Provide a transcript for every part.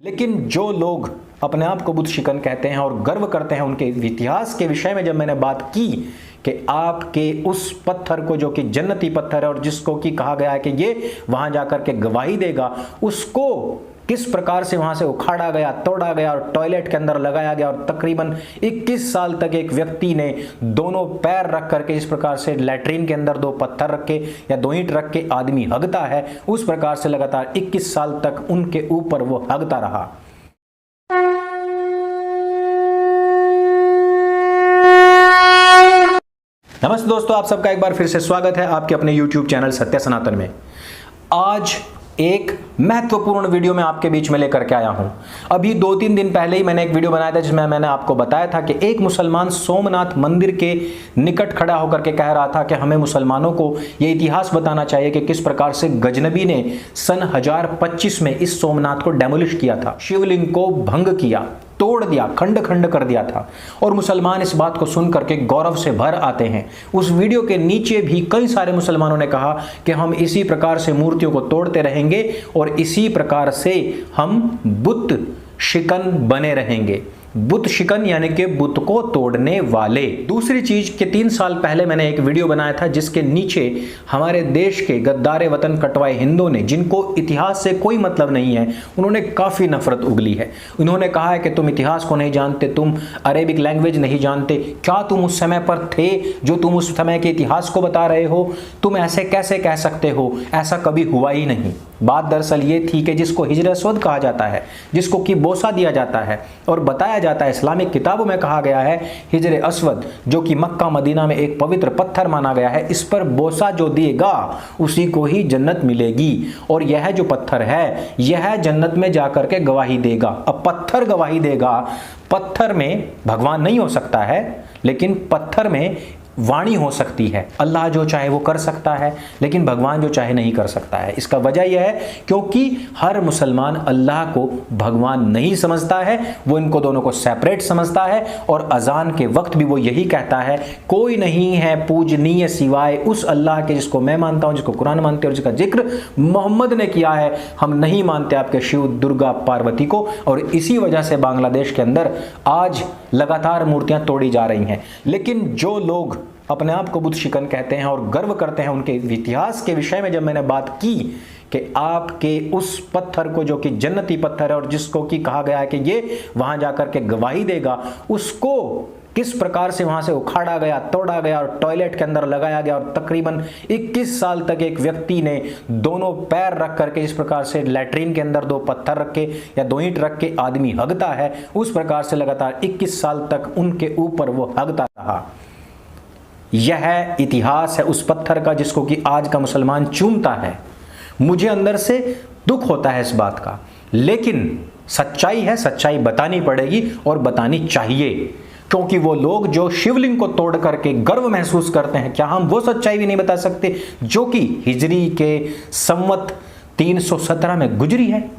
लेकिन जो लोग अपने आप को बुत शिकन कहते हैं और गर्व करते हैं उनके इतिहास के विषय में जब मैंने बात की कि आपके उस पत्थर को जो कि जन्नती पत्थर है और जिसको कि कहा गया है कि ये वहां जाकर के गवाही देगा, उसको किस प्रकार से वहां से उखाड़ा गया, तोड़ा गया और टॉयलेट के अंदर लगाया गया और तकरीबन 21 साल तक एक व्यक्ति ने दोनों पैर रख करके, इस प्रकार से लैट्रीन के अंदर दो पत्थर रख के या दो ईंट रख के आदमी हगता है, उस प्रकार से लगातार 21 साल तक उनके ऊपर वो हगता रहा। नमस्ते दोस्तों, आप सबका एक बार फिर से स्वागत है आपके अपने YouTube चैनल सत्य सनातन में। आज एक महत्वपूर्ण वीडियो में आपके बीच में लेकर के आया हूं। अभी 2-3 दिन पहले ही मैंने एक वीडियो बनाया था जिसमें मैंने आपको बताया था कि एक मुसलमान सोमनाथ मंदिर के निकट खड़ा होकर के कह रहा था कि हमें मुसलमानों को यह इतिहास बताना चाहिए कि किस प्रकार से गजनबी ने सन 1025 में इस सोमनाथ को डेमोलिश किया था, शिवलिंग को भंग किया, तोड़ दिया, खंड खंड कर दिया था। और मुसलमान इस बात को सुन करके गौरव से भर आते हैं। उस वीडियो के नीचे भी कई सारे मुसलमानों ने कहा कि हम इसी प्रकार से मूर्तियों को तोड़ते रहेंगे और इसी प्रकार से हम बुत शिकन बने रहेंगे। बुत शिकन यानी कि बुत को तोड़ने वाले। दूसरी चीज कि 3 साल पहले मैंने एक वीडियो बनाया था जिसके नीचे हमारे देश के गद्दारे वतन कटवाए हिंदुओं ने, जिनको इतिहास से कोई मतलब नहीं है, उन्होंने काफी नफरत उगली है। उन्होंने कहा है कि तुम इतिहास को नहीं जानते, तुम अरेबिक लैंग्वेज नहीं जानते, क्या तुम उस समय पर थे जो तुम उस समय के इतिहास को बता रहे हो? तुम ऐसे कैसे कह सकते हो? ऐसा कभी हुआ ही नहीं। बात दरअसल ये थी कि जिसको हिजर अस्वद कहा जाता है, जिसको कि बोसा दिया जाता है और बताया जाता है, इस्लामिक किताबों में कहा गया है हिजर अस्वद जो कि मक्का मदीना में एक पवित्र पत्थर माना गया है, इस पर बोसा जो देगा उसी को ही जन्नत मिलेगी। और यह जो पत्थर है यह जन्नत में जाकर के गवाही देगा। अब पत्थर गवाही देगा, पत्थर में भगवान नहीं हो सकता है लेकिन पत्थर में वाणी हो सकती है। अल्लाह जो चाहे वो कर सकता है लेकिन भगवान जो चाहे नहीं कर सकता है। इसका वजह यह है क्योंकि हर मुसलमान अल्लाह को भगवान नहीं समझता है, वो इनको दोनों को सेपरेट समझता है। और अजान के वक्त भी वो यही कहता है, कोई नहीं है पूजनीय सिवाय उस अल्लाह के जिसको मैं मानता हूं, जिसको कुरान मानते और जिसका जिक्र मोहम्मद ने किया है। हम नहीं मानते आपके शिव, दुर्गा, पार्वती को। और इसी वजह से बांग्लादेश के अंदर आज लगातार मूर्तियां तोड़ी जा रही हैं। लेकिन जो लोग अपने आप को बुत शिकन कहते हैं और गर्व करते हैं उनके इतिहास के विषय में जब मैंने बात की कि आपके उस पत्थर को जो कि जन्नती पत्थर है और जिसको कि कहा गया है कि ये वहां जाकर के गवाही देगा, उसको किस प्रकार से वहां से उखाड़ा गया, तोड़ा गया और टॉयलेट के अंदर लगाया गया और तकरीबन 21 साल तक एक व्यक्ति ने दोनों पैर रख करके, इस प्रकार से लैट्रीन के अंदर दो पत्थर रख के या दो ईंट रख के आदमी हगता है, उस प्रकार से लगातार 21 साल तक उनके ऊपर वो हगता रहा। यह इतिहास है उस पत्थर का जिसको कि आज का मुसलमान चूमता है। मुझे अंदर से दुख होता है इस बात का, लेकिन सच्चाई है, सच्चाई बतानी पड़ेगी और बतानी चाहिए। क्योंकि वो लोग जो शिवलिंग को तोड़ करके गर्व महसूस करते हैं, क्या हम वो सच्चाई भी नहीं बता सकते जो कि हिजरी के संवत 317 में गुजरी है?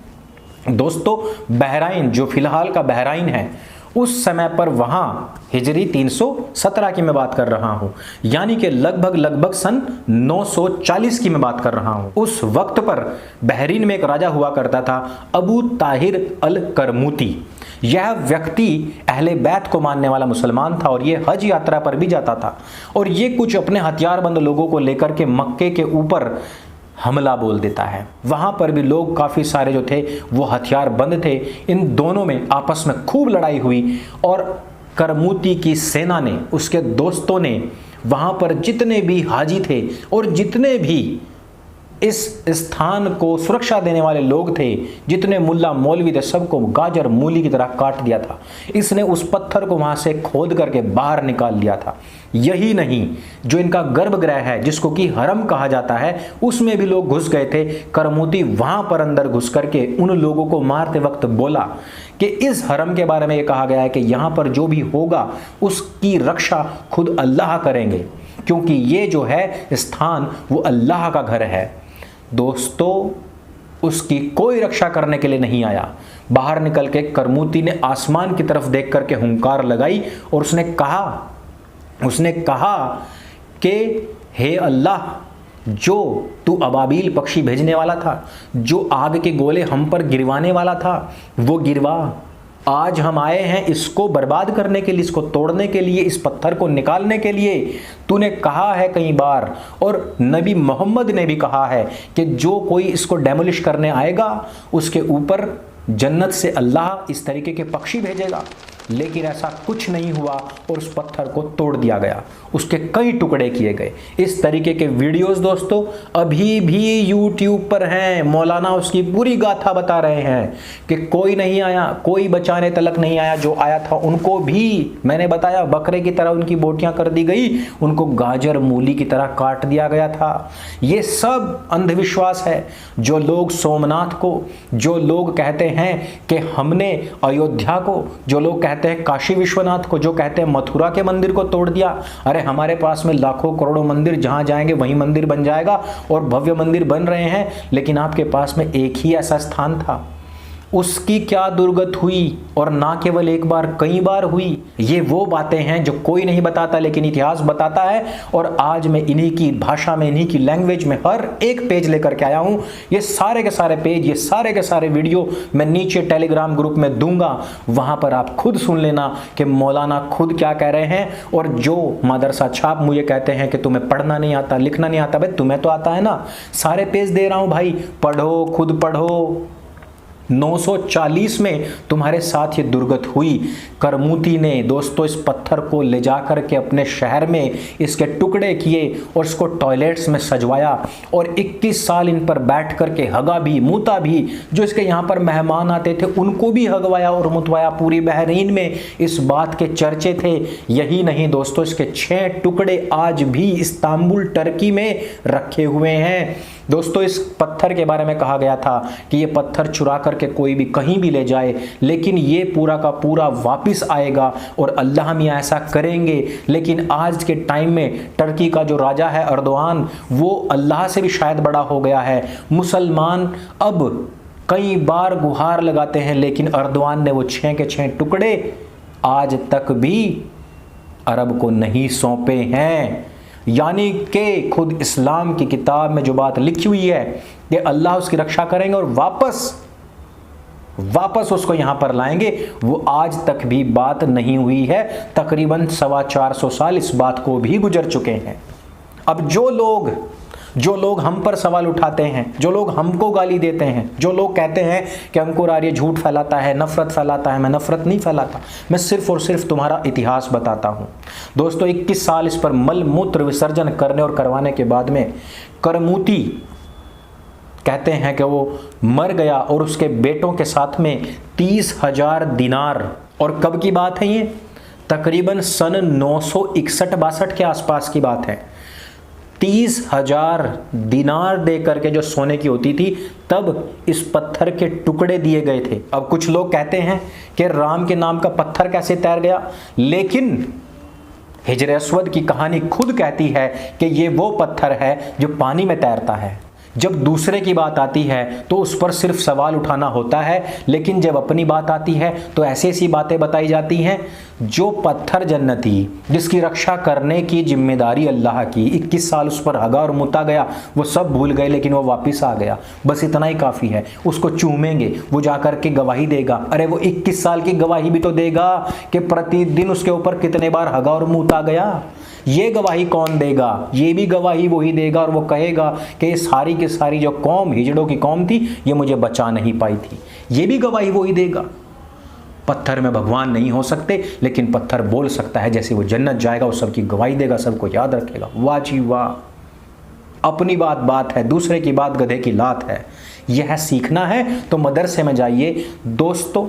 दोस्तों, बहराइन जो फिलहाल का बहराइन है, उस समय पर वहां हिजरी 317 की मैं बात कर रहा हूं, यानी कि लगभग सन 940 की मैं बात कर रहा हूं। उस वक्त पर बहरीन में एक राजा हुआ करता था, अबू ताहिर अल करमूती। यह व्यक्ति अहले बैत को मानने वाला मुसलमान था और यह हज यात्रा पर भी जाता था। और ये कुछ अपने हथियारबंद लोगों को लेकर के मक्के के ऊपर हमला बोल देता है। वहां पर भी लोग काफी सारे जो थे वो हथियार बंद थे। इन दोनों में आपस में खूब लड़ाई हुई और करमूती की सेना ने, उसके दोस्तों ने, वहां पर जितने भी हाजी थे और जितने भी इस स्थान को सुरक्षा देने वाले लोग थे, जितने मुल्ला मौलवी थे, सबको गाजर मूली की तरह काट दिया था। इसने उस पत्थर को वहां से खोद करके बाहर निकाल लिया था। यही नहीं, जो इनका गर्भगृह है जिसको कि हरम कहा जाता है, उसमें भी लोग घुस गए थे। करमूती वहां पर अंदर घुस करके उन लोगों को मारते वक्त बोला कि इस हरम के बारे में यह कहा गया है कि यहां पर जो भी होगा उसकी रक्षा खुद अल्लाह करेंगे, क्योंकि ये जो है स्थान वो अल्लाह का घर है। दोस्तों, उसकी कोई रक्षा करने के लिए नहीं आया। बाहर निकल के करमूती ने आसमान की तरफ देख करके हुंकार लगाई और उसने कहा कि हे अल्लाह, जो तू अबाबील पक्षी भेजने वाला था, जो आग के गोले हम पर गिरवाने वाला था, वो गिरवा। आज हम आए हैं इसको बर्बाद करने के लिए, इसको तोड़ने के लिए, इस पत्थर को निकालने के लिए। तूने कहा है कई बार, और नबी मोहम्मद ने भी कहा है कि जो कोई इसको डेमोलिश करने आएगा उसके ऊपर जन्नत से अल्लाह इस तरीके के पक्षी भेजेगा। लेकिन ऐसा कुछ नहीं हुआ और उस पत्थर को तोड़ दिया गया, उसके कई टुकड़े किए गए। इस तरीके के वीडियोस दोस्तों अभी भी YouTube पर हैं। मौलाना उसकी पूरी गाथा बता रहे हैं कि कोई नहीं आया, कोई बचाने तलक नहीं आया। जो आया था उनको भी मैंने बताया बकरे की तरह उनकी बोटियां कर दी गई, उनको गाजर मूली की तरह काट दिया गया था। ये सब अंधविश्वास है। जो लोग सोमनाथ को, जो लोग कहते हैं कि हमने अयोध्या को, जो लोग कहते हैं काशी विश्वनाथ को, जो कहते हैं मथुरा के मंदिर को तोड़ दिया, अरे हमारे पास में लाखों करोड़ों मंदिर, जहां जाएंगे वहीं मंदिर बन जाएगा और भव्य मंदिर बन रहे हैं। लेकिन आपके पास में एक ही ऐसा स्थान था, उसकी क्या दुर्गत हुई, और ना केवल एक बार कई बार हुई। ये वो बातें हैं जो कोई नहीं बताता लेकिन इतिहास बताता है। और आज मैं इन्हीं की भाषा में, इन्हीं की लैंग्वेज में हर एक पेज लेकर के आया हूं। ये सारे के सारे पेज, ये सारे के सारे वीडियो मैं नीचे टेलीग्राम ग्रुप में दूंगा, वहां पर आप खुद सुन लेना कि मौलाना खुद क्या कह रहे हैं। और जो मदरसा छाप मुझे कहते हैं कि तुम्हें पढ़ना नहीं आता, लिखना नहीं आता, भाई तुम्हें तो आता है ना। सारे पेज दे रहा हूं भाई, पढ़ो, खुद पढ़ो। 940 में तुम्हारे साथ ये दुर्गत हुई। करमूती ने दोस्तों इस पत्थर को ले जाकर के अपने शहर में इसके टुकड़े किए और इसको टॉयलेट्स में सजवाया, और 21 साल इन पर बैठ करके हगा भी, मूता भी। जो इसके यहाँ पर मेहमान आते थे उनको भी हगवाया और मुतवाया। पूरी बहरीन में इस बात के चर्चे थे। यही नहीं दोस्तों, इसके 6 टुकड़े आज भी इस्तांबुल टर्की में रखे हुए हैं। दोस्तों इस पत्थर के बारे में कहा गया था कि ये पत्थर चुरा करके कोई भी कहीं भी ले जाए, लेकिन ये पूरा का पूरा वापस आएगा और अल्लाह मियां ऐसा करेंगे। लेकिन आज के टाइम में टर्की का जो राजा है अर्दोआन, वो अल्लाह से भी शायद बड़ा हो गया है। मुसलमान अब कई बार गुहार लगाते हैं, लेकिन अर्दोआन ने वो 6 के 6 टुकड़े आज तक भी अरब को नहीं सौंपे हैं। यानी कि खुद इस्लाम की किताब में जो बात लिखी हुई है कि अल्लाह उसकी रक्षा करेंगे और वापस उसको यहां पर लाएंगे, वो आज तक भी बात नहीं हुई है। तकरीबन 425 साल इस बात को भी गुजर चुके हैं। अब जो लोग हम पर सवाल उठाते हैं, जो लोग हमको गाली देते हैं, जो लोग कहते हैं कि अंकुर आर्य झूठ फैलाता है, नफरत फैलाता है, मैं नफरत नहीं फैलाता, मैं सिर्फ और सिर्फ तुम्हारा इतिहास बताता हूं। दोस्तों 21 साल इस पर मल मूत्र विसर्जन करने और करवाने के बाद में करमूती कहते हैं कि वो मर गया और उसके बेटों के साथ में 30,000 दिनार, और कब की बात है ये? तकरीबन सन 961-62 के आसपास की बात है। 30,000 दिनार दे करके जो सोने की होती थी, तब इस पत्थर के टुकड़े दिए गए थे। अब कुछ लोग कहते हैं कि राम के नाम का पत्थर कैसे तैर गया, लेकिन हिजर अस्वद की कहानी खुद कहती है कि ये वो पत्थर है जो पानी में तैरता है। जब दूसरे की बात आती है तो उस पर सिर्फ सवाल उठाना होता है, लेकिन जब अपनी बात आती है तो ऐसी ऐसी बातें बताई जाती हैं। जो पत्थर जन्नती, जिसकी रक्षा करने की जिम्मेदारी अल्लाह की, 21 साल उस पर हगा और मुता गया, वो सब भूल गए लेकिन वो वापस आ गया। बस इतना ही काफ़ी है। उसको चूमेंगे, वो जाकर के गवाही देगा। अरे वो 21 साल की गवाही भी तो देगा कि प्रतिदिन उसके ऊपर कितने बार हगा और मुता गया। ये गवाही कौन देगा? ये भी गवाही वही देगा, और वो कहेगा कि ये सारी की सारी जो कौम, हिजड़ों की कौम थी, ये मुझे बचा नहीं पाई थी। ये भी गवाही वही देगा। पत्थर में भगवान नहीं हो सकते, लेकिन पत्थर बोल सकता है। जैसे वो जन्नत जाएगा, वो सबकी गवाही देगा, सबको याद रखेगा। वाह जी वाह। अपनी बात है, दूसरे की बात गधे की लात है। यह सीखना है तो मदरसे में जाइए। दोस्तों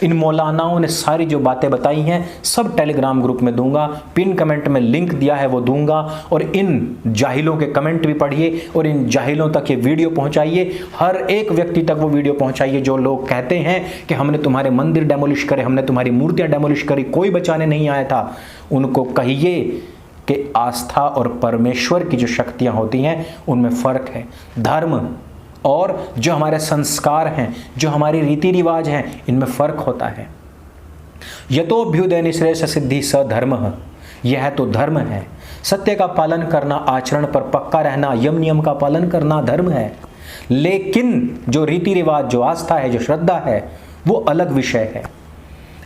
इन मौलानाओं ने सारी जो बातें बताई हैं सब टेलीग्राम ग्रुप में दूंगा, पिन कमेंट में लिंक दिया है वो दूंगा। और इन जाहिलों के कमेंट भी पढ़िए और इन जाहिलों तक ये वीडियो पहुंचाइए। हर एक व्यक्ति तक वो वीडियो पहुंचाइए। जो लोग कहते हैं कि हमने तुम्हारे मंदिर डेमोलिश करे, हमने तुम्हारी मूर्तियां डेमोलिश करी, कोई बचाने नहीं आया था, उनको कहिए कि आस्था और परमेश्वर की जो शक्तियां होती हैं उनमें फ़र्क है। धर्म और जो हमारे संस्कार हैं, जो हमारी रीति रिवाज हैं, इनमें फ़र्क होता है। यतो अभ्युदय निश्रेयस सिद्धि स धर्म, यह तो धर्म है। सत्य का पालन करना, आचरण पर पक्का रहना, यम नियम का पालन करना धर्म है। लेकिन जो रीति रिवाज, जो आस्था है, जो श्रद्धा है, वो अलग विषय है।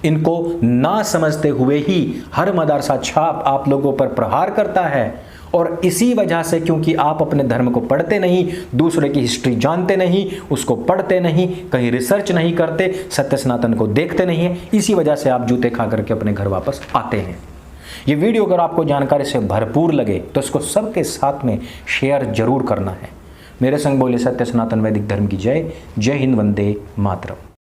इनको ना समझते हुए ही हर मदरसा छाप आप लोगों पर प्रहार करता है। और इसी वजह से, क्योंकि आप अपने धर्म को पढ़ते नहीं, दूसरे की हिस्ट्री जानते नहीं, उसको पढ़ते नहीं, कहीं रिसर्च नहीं करते, सत्य सनातन को देखते नहीं है, इसी वजह से आप जूते खा करके अपने घर वापस आते हैं। ये वीडियो अगर आपको जानकारी से भरपूर लगे तो इसको सबके साथ में शेयर जरूर करना है। मेरे संग बोले सत्य सनातन वैदिक धर्म की जय। जय हिंद, वंदे मातरम।